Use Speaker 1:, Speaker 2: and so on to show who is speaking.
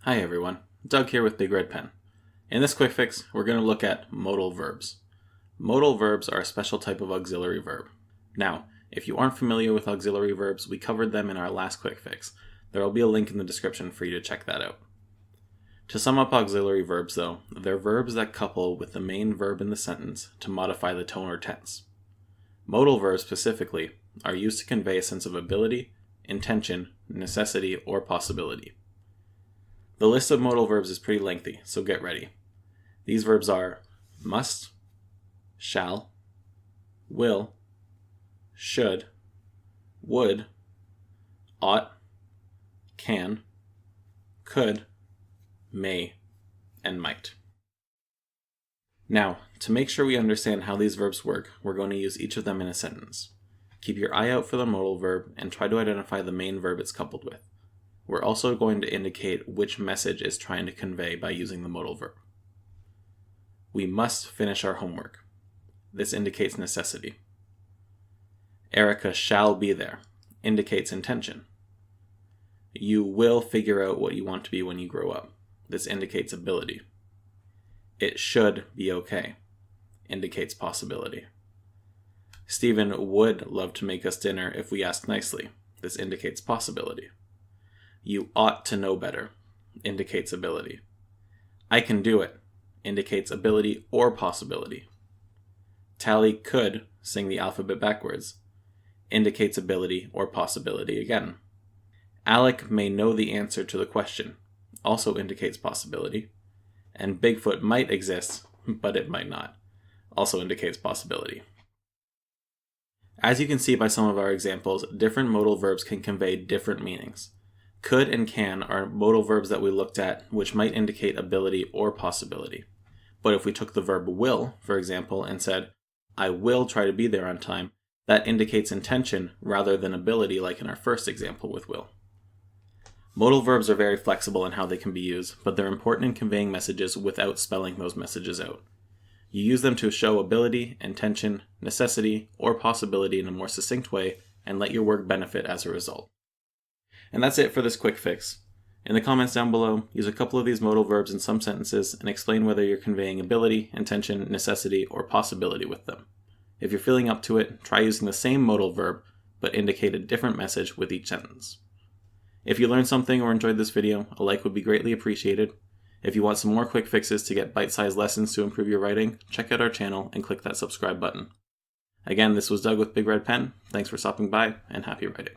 Speaker 1: Hi everyone, Doug here with Big Red Pen. In this quick fix, we're going to look at modal verbs. Modal verbs are a special type of auxiliary verb. Now, if you aren't familiar with auxiliary verbs, we covered them in our last quick fix. There will be a link in the description for you to check that out. To sum up auxiliary verbs though, they're verbs that couple with the main verb in the sentence to modify the tone or tense. Modal verbs specifically are used to convey a sense of ability, intention, necessity, or possibility. The list of modal verbs is pretty lengthy, so get ready. These verbs are must, shall, will, should, would, ought, can, could, may, and might. Now, to make sure we understand how these verbs work, we're going to use each of them in a sentence. Keep your eye out for the modal verb and try to identify the main verb it's coupled with. We're also going to indicate which message it's trying to convey by using the modal verb. We must finish our homework. This indicates necessity. Erica shall be there indicates intention. You will figure out what you want to be when you grow up. This indicates ability. It should be okay indicates possibility. Stephen would love to make us dinner if we ask nicely. This indicates possibility. You ought to know better indicates ability. I can do it indicates ability or possibility. Tally could sing the alphabet backwards indicates ability or possibility again. Alec may know the answer to the question also indicates possibility. And Bigfoot might exist, but it might not also indicates possibility. As you can see by some of our examples, different modal verbs can convey different meanings. Could and can are modal verbs that we looked at which might indicate ability or possibility. But if we took the verb will, for example, and said, I will try to be there on time, that indicates intention rather than ability like in our first example with will. Modal verbs are very flexible in how they can be used, but they're important in conveying messages without spelling those messages out. You use them to show ability, intention, necessity, or possibility in a more succinct way and let your work benefit as a result. And that's it for this quick fix. In the comments down below, use a couple of these modal verbs in some sentences and explain whether you're conveying ability, intention, necessity, or possibility with them. If you're feeling up to it, try using the same modal verb, but indicate a different message with each sentence. If you learned something or enjoyed this video, a like would be greatly appreciated. If you want some more quick fixes to get bite-sized lessons to improve your writing, check out our channel and click that subscribe button. Again, this was Doug with Big Red Pen. Thanks for stopping by, and happy writing.